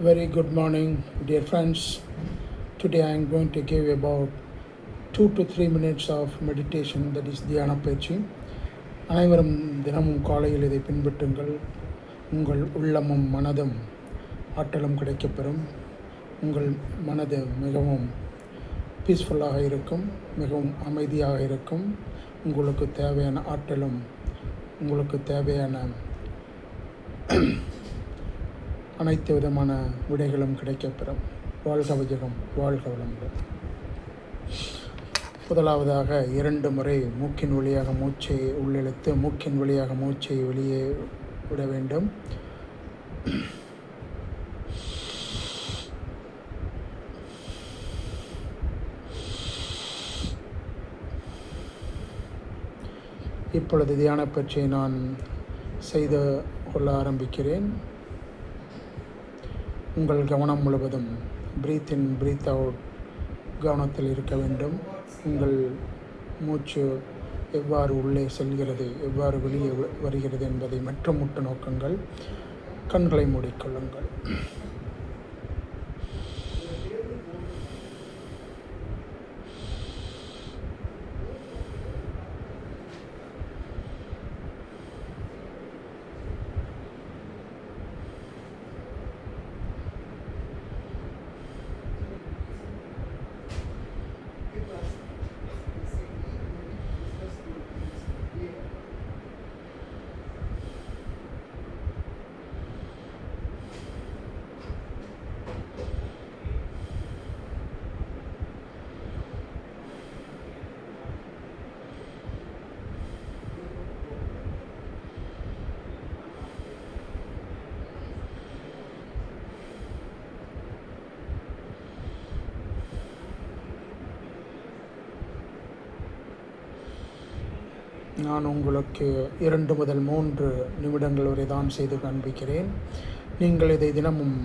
Very good morning, dear friends. Today I am going to give about 2 to 3 minutes of meditation, that is தியான பயிற்சி. அனைவரும் தினமும் காலையில் இதை பின்பற்றுங்கள். உங்கள் உள்ளமும் மனதும் ஆற்றலும் கிடைக்கப்பெறும். உங்கள் மனது மிகவும் பீஸ்ஃபுல்லாக இருக்கும், மிகவும் அமைதியாக இருக்கும். உங்களுக்கு தேவையான ஆற்றலும் உங்களுக்கு தேவையான அனைத்து விதமான விடைகளும் கிடைக்கப்பெறும். வாழ்க வையகம், வாழ்க வளமுடன். முதலாவதாக 2 முறை மூக்கின் வழியாக மூச்சை உள்ளிழுத்து மூக்கின் வழியாக மூச்சை வெளியே விட வேண்டும். இப்பொழுது தியான பயிற்சியை நான் செய்து கொள்ள ஆரம்பிக்கிறேன். உங்கள் கவனம் முழுவதும் பிரீத் இன் பிரீத் அவுட் கவனத்தில் இருக்க வேண்டும். உங்கள் மூச்சு எவ்வாறு உள்ளே செல்கிறது, எவ்வாறு வெளியே வருகிறது என்பதை மற்றும் முட்டு நோக்குங்கள். கண்களை மூடிக்கொள்ளுங்கள். நான் உங்களுக்கு 2 முதல் 3 நிமிடங்கள் வரை தான் செய்து காண்பிக்கிறேன். நீங்கள் இதை தினமும்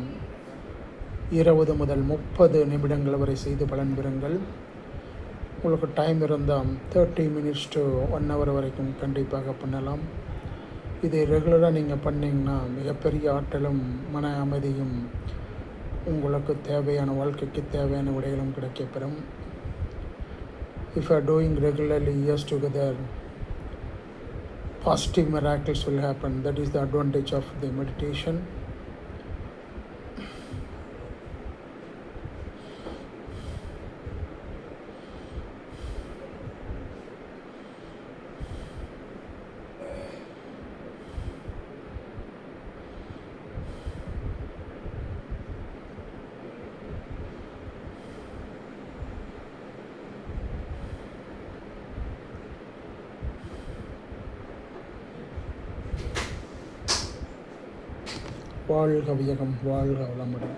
20 முதல் 30 நிமிடங்கள் வரை செய்து பலன் பெறுங்கள். உங்களுக்கு டைம் இருந்தால் 30 minutes to 1 hour வரைக்கும் கண்டிப்பாக பண்ணலாம். இதை ரெகுலராக நீங்கள் பண்ணிங்கன்னா மிகப்பெரிய ஆற்றலும் மன அமைதியும் உங்களுக்கு தேவையான வாழ்க்கைக்கு தேவையான விடைகளும் கிடைக்கப்பெறும். If you are doing regularly years together, positive miracles will happen. That is the advantage of the meditation. வாழ்க வையகம், வாழ்க வளமுடன்.